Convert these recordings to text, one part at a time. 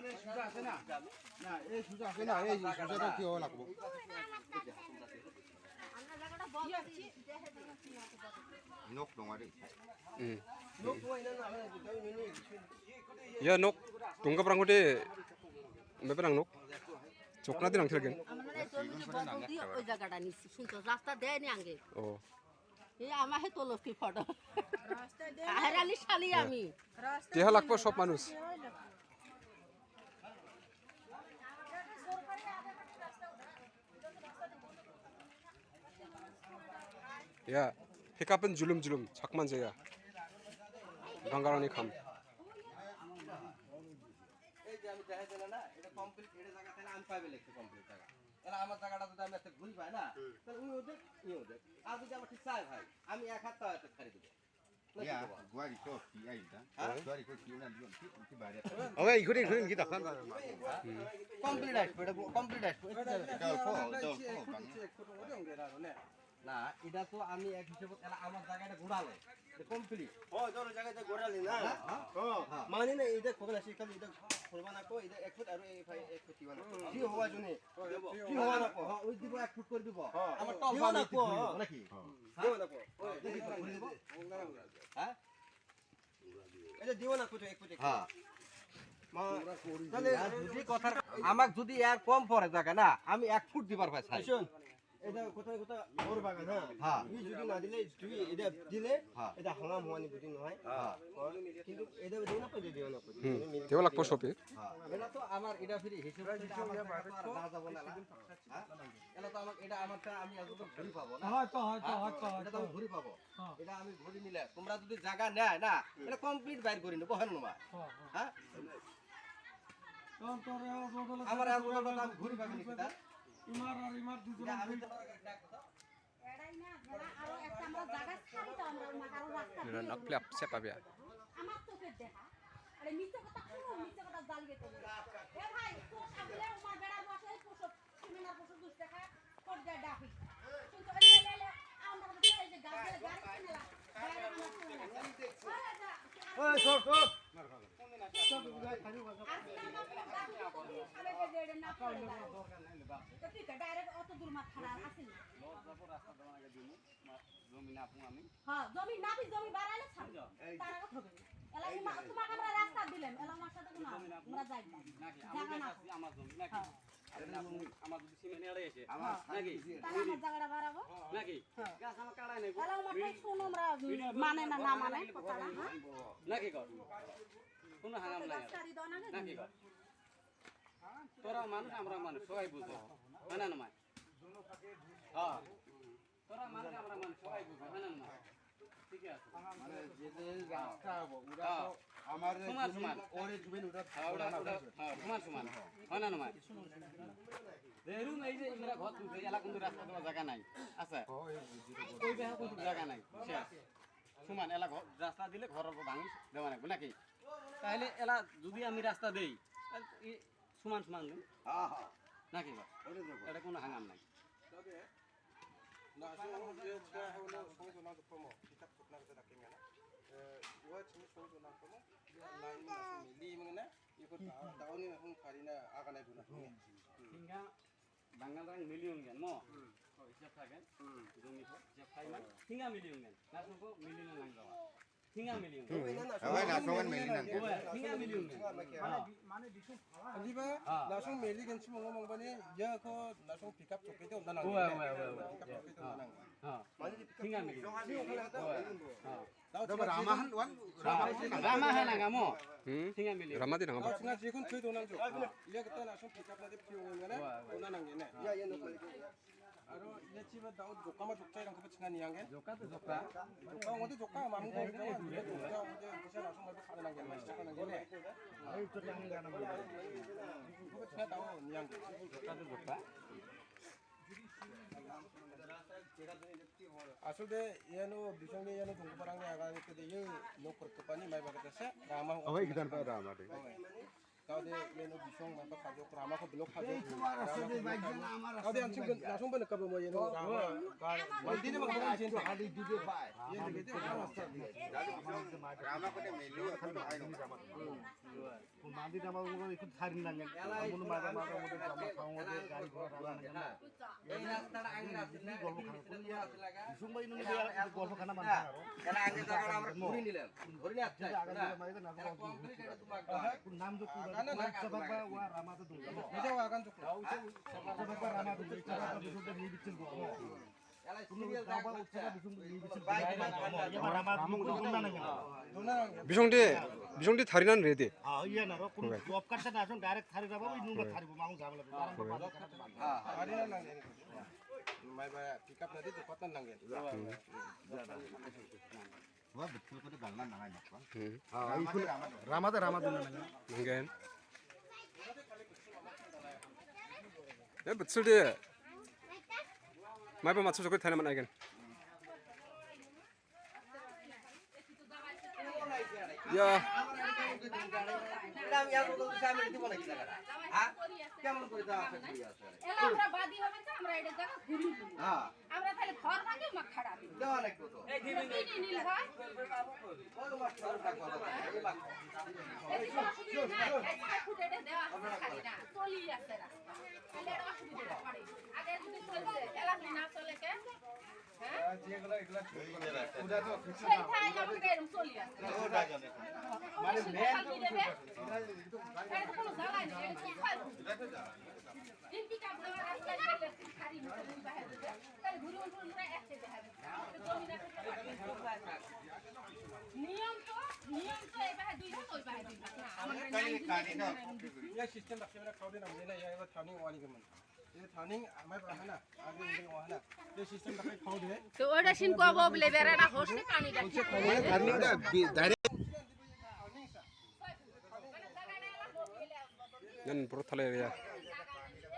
এই সুজা আছে না না এই সুজা আছে না এই সুজাটা কি হওয়া লাগবে nok dong ari nok tuh ini nak ini ya nok tunggu perang gede berapa perang nok coklat di nang tergen ওই জায়গাটা নিচ্ছি শুনছো রাস্তা দেয়নি আগে ও এই আমার হে তোলস্তি ফটো আহের আলী শালি আমি টিহা লাগবো সব মানুষ ya hikapen julum julum chakman jaya bangarani kham এই যে আমি দেখাই দিলাম না এটা কমপ্লিট এটা জায়গা তাহলে আমি পাইবে লিখতে কমপ্লিট জায়গা তাহলে আমার জায়গাটা যদি আমি একটা ঘুরি পাই না তাহলে উনি ওদের নিয়ে ওদের আর যদি আমার ঠিক চাই ভাই আমি এক হাত তাও একটা ছাড়ি দেবো ya gua di kopi ai da gua di kopi na di ki bare oke ikut kita kan complete আসবে এটা কমপ্লিট আসবে এটা অল্প না এটা তো আমি এক হিসেবে তাহলে আমার জায়গাটা ঘোরালে কমপ্লিট ও তোর জায়গাতে গোড়ালি না মানে না এটা খোলা শিখালি এটা খোলবা না কো এটা 1 ফুট আর এই ভাই 1 ফুট দিবানা কি হওয়া জন্য কি হওয়া না হ্যাঁ ওই দিব 1 ফুট করে দিব আমার টপ বানাই দিব নাকি দিও না কো হ্যাঁ এটা দিও না কো 1 ফুট হ্যাঁ তাহলে যদি কথা আমাক যদি আর কম পড়ে জায়গা না আমি 1 ফুট দিবার পাই চাই শুন এটা কোথায় কোথায় ওর বাগান হ্যাঁ এই যদি না দিলে তুই এটা দিলে এটা হাঙ্গাম হওয়ানি বুঝি নয় কিন্তু এটা দিও না কই দিও না কই tewa লাগবো সবে এটা তো আমার এটা ফ্রি হিসাব করে আমার না যাব না হ্যাঁ এটা তো আমার এটা আমারটা আমি আজকে ঘুরি পাবো না হ্যাঁ তো এটা তো আমি ঘুরি পাবো এটা আমি ঘুরি নিলে তোমরা যদি জায়গা নেয় না এটা কমপ্লিট বাইর করি নেবো হ্যাঁ না হ্যাঁ আমার আমি ঘুরি পাবো না ইমার দুজন আমি তো এড়াই না ঘোড়া আরো একটা আমরা জায়গা ছাড়ি তো আমরা আরো রাস্তা nak plap siapa ya আমার চোখের দেখা আরে মিথ্যা কথা শুনো মিথ্যা কথা জাল গেতে এ ভাই তো সামনে আমার বেড়া বসে পোষক সিমিনার পোষক 2 টাকা কোট দেয় ডাকি কিন্তু এই লেলে আমরা তো এই যে গাড়ি কিনলা বাইরে আমরা শুনে না ওই সব সব ডাইরেক্ট অত দূর মাথা আছে জমি নাপি জমি বাড়াইলে ছাড় তারা কথা হবে এলা তোমাকে আমরা রাস্তা দিলাম এলা আমার সাথে কোনো আমরা যাই নাকি আমার কাছে আমার জমি নাকি আমার যদি সিমেন্ট এড়ে এসে নাকি তাহলে আমার জায়গাটা বাড়াবো নাকি গাছ আমার কাটাই নেব এলা আমার তাই শুনো আমরা মানে না না মানে কথাটা নাকি কর কোনো হারাম নাই নাকি কর তোরা মানুষ আমরা মানুষ সবাই বুঝো মানে না মাই হ্যাঁ তোরা মানুষ আমরা মানুষ সবাই বুঝো মানে না ঠিক আছে মানে যে রাস্তা হবে ওরা আমার সমান সমান ওরে জমিন ওটা সমান সমান হয় না মাই এরুম এই যে আমরা ঘর তুলতে এলা কোন রাস্তা দেওয়া জায়গা নাই আছে ওই বেহা কোন জায়গা নাই শেষ সমান এলা রাস্তা দিলে ঘরের ভাঙি দেওয়া লাগবে নাকি তাহলে এলা যদি আমি রাস্তা দেই সমান সমান দিন হ্যাঁ হ্যাঁ নাকি এটা কোনো হাঙ্গাম নাই 나 지금 제가 하고는 송도 나도 포모 기타 폭나서 닦이면 와 지금 송도 나도 포모 라인 나서 밀리면은 이거 다운이나 홍 가리나 아가나 두나 hinga bangalang million gan mo hisab thaken jumi ko hisab thaiman hinga million gan nasoko million lang dawa hinga million ওই না সমান মেলি না hinga million gan মানে দিছো আলিবা 나송 মেলি গেছি মঙ্গ মঙ্গবানি ইয়াকো 나송 পিকআপ চকেতে ওনা hinga million 너 라마한 원 ramahan nga mo hinga million ramadi nang ba 나 지금 그 돈안 줘. 이제 그때 나서 피카프에 피우면은 돈안 남기네. 야 얘는 빨리. 아로 얘 집에 나온 조카만 족자랑 그 친한 이양게. joka to joka 조카 어디 조카 마음 거 조카 어디 무슨 나서 말고 가는 게 많이 시작하는 거네. 아이 또 장난 가는 거. 그 친한 나온 이양게. joka to joka আসলে এনো বিসঙ্গে এনো দুংপারাঙ্গে আগানিতে দিয়ে নো করতে পানি মাই বাগাতেছে রামা ওই গিদান পা রামাতে তাও Ade yeno bisong mata kajo krama ko blok kajo. Ade anching nasong ba nakabo mo yeno rama. Mandi ne magmo jin to hadi dide bai. Ye lege te rasta diye. Rama ko ne melu এখন তো I না মাদি নামা গুলো একটু ছাড়ি না গেল কোন মাঝে মাঝে মধ্যে আমরা খাওয়া দে গাড়ি ঘোড়া রান্না না এই রাস্তাটা আগে রাস্তা গল্প খানা সুমবাই নুনি গল্প খানা মানে আরো এলা আগে জায়গা আমরা ঘুরে নিলাম ঘুরে নিয়ে আসছে আগে মাইকে না কোন নাম তো সবাবা ওয়া রামাতে দুল Ija wa agan tuk. সবাবা রামাতে দুল সবাবা বিশুদ্ধ নিয়ে বিচ্ছিল গো এলা সিরিয়াল সবাবা উচ্চতা বিশুদ্ধ নিয়ে বিচ্ছিল রামাতে দুল না না বিশংটি থারিনান রেদে ইয়া না কোন জব কাটতে না আসুন ডাইরেক্ট থারি যাবো ওই নুনটা থারিব মামু যাবলা Ari na lang yan. May ba pick up na dito patan lang yan. ওয়া বিট্টু করে গালনা নাগাই না রামাতে রামাতে না nangen ya betul dia mai pa matsu jokoi thana man again ya নাম ইয়ার বলতে সামনে দিব নাকি জায়গাটা হ্যাঁ কেমন করে দাও আছে কি আছে এলা আমরা বাদি হবে তো আমরা এটা জায়গা ঘুরি হ্যাঁ আমরা তাহলে ঘর ভাঙে মা খাড়া দিই দেওয়া লাগবে তো এই দিবি নীল হয় কত মাস ধরে রাখো এই মাস এই অসুবিধা নাই এই ফুট এটা দেওয়া আছে খালি না চলি আছে রাস্তা তাহলে এটা অসুবিধা পড়ে আগে যদি চলছে এলা না চলে কে হ্যাঁ যেগুলা এগুলা ওটা তো সেই ঠাই আমাদের এরকম চলি আছে ওটা জানে মানে মেন এটা কোনো জ্বালাই নেই এটা কি খাই দিন কি কাজ দেওয়া রাস্তা গেলে খারি মুখে বাইরে যায় তাহলে ঘুরে ঘুরে একসাথে দেখা নিয়ম তো এবার দুই ভাগ ওই ভাগ দুই ভাগ না আমরা কানিটা ये सिस्टम रखे मेरा खाओ देना मुझे ना ये वो थानिंग वाली के मन ये थानिंग हमें पता है ना आगे इधर वहाँ ना ये सिस्टम रखे खाओ दे তো ওটা সিন কব বলে বেরাটা হোসে পানিটা থার্নিং দা direct nan puro thale ya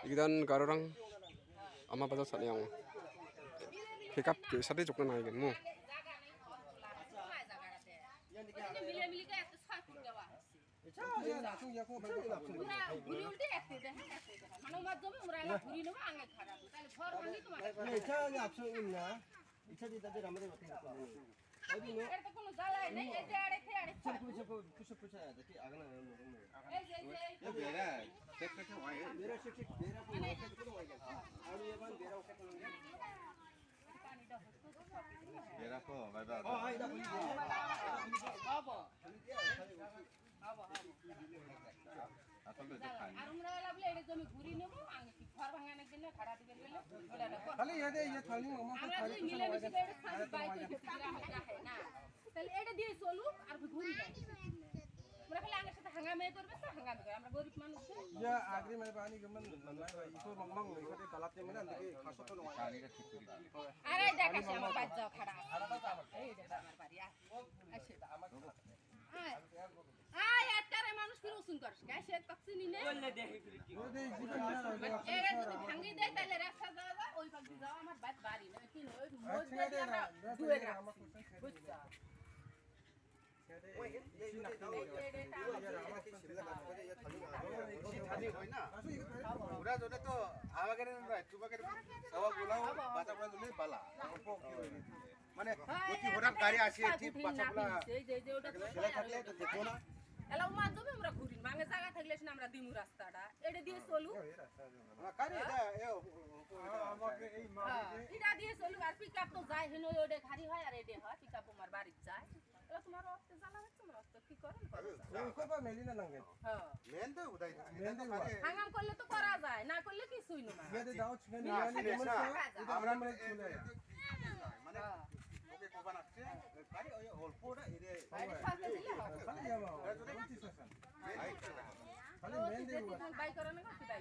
igdan garorang ama pada sat yang pick up ke sate jokna na again mo মিলে মিলে কে একটা ছয় ফুট দেওয়া ये नाचुं ये को बैठो ना পুরা ঘুরি উল্টে একতে দেখে মানে ওমার জমি ওরা এলা ঘুরি নেবো আগে খারাপ তাহলে ঘর ভাঙি তোমার ইচ্ছা যে আপসো ইন্না ইচ্ছা যে তাদের আমাদের কথা এটা তো কোনো জ্বালাই নেই এই যে আড়ে খেয়ে আড়ে कुछ कुछ आया था कि आगना এই যে এ বেরা চেক করতে হয় मेरा शिक्षक मेरा को और ये बात मेरा को বেরা কো বাই বাই আসলে তো খাই আর আমরা এলা বলে এটা জমি ঘুরি নেবো আগে কি ঘর ভাঙানোর জন্য খাড়া দিবে গেলে ওটা खाली ये दे ये थानिंग मामा को আমরা যদি মিলে মিশে এটা খালি বাইক রাখে না তাহলে এটা দিয়ে চলুক আর ঘুরি যায় আমরা খালি আগের সাথে হাঙ্গামে করবে তো হাঙ্গামে করে আমরা গরিব মানুষ ये आखिरी में पानी के मन इसको मंगमंग नहीं करते गलत में ना देखिए खासो तो नहीं কানিটা ঠিক করে দিই আরে দেখাছি আমার বাচ্চা খাড়া এই দেখ আমার বাড়ি আসে আয় আটারে মানুষ কি রসুন করছ গাছে কচ্ছিনি নে ये दे जीवन में এরা যদি ভাঙি দেয় তাহলে রাস্তা যাওয়া যায় ওই পাশ দিয়ে যাওয়া আমার বাড়ি না কি ওই মজদুর আমরা দুয়ে রাখছি বুঝছা ওই ওরা জন্য তো আমাকে না তোমাকে সবাই বলাও বাচ্চা বলা দিলে বালা মানে অতি হঠাৎ গাড়ি আসে ঠিক বাচ্চা বলা এই যে ওটা ছেলে থাকলে তো দেখো না এলা উমার জমি আমরা ঘুরি মাঙ্গে জায়গা থাকলে না আমরা দিমু রাস্তাটা এটা দিয়ে চলু কারি এটা আমাকে এই এটা দিয়ে চলু আর পিকআপ তো যায় হেন ওটা খালি হয় আর এডে হয় পিকআপ আমার বাড়ি যায় এলা তোমার রাস্তা জ্বালা হচ্ছে তোমরা রাস্তা কি করেন उनको पर मेली ना लंगे হ্যাঁ মেন তো উদাই হাঙ্গাম করলে তো করা যায় না করলে কিছুই না ये दे दाও छने नियानी के मन से আমরা মানে চলে মানে ওকে কোবান আসছে গাড়ি ওই অল্পটা এরে বাইরে ফালতে দিলে হয় খালি যাবা কোনটি সেশন খালি মেন দে বাই করে না কি বাই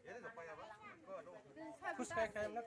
এরে দপায়া বা खुश खाए खाए ना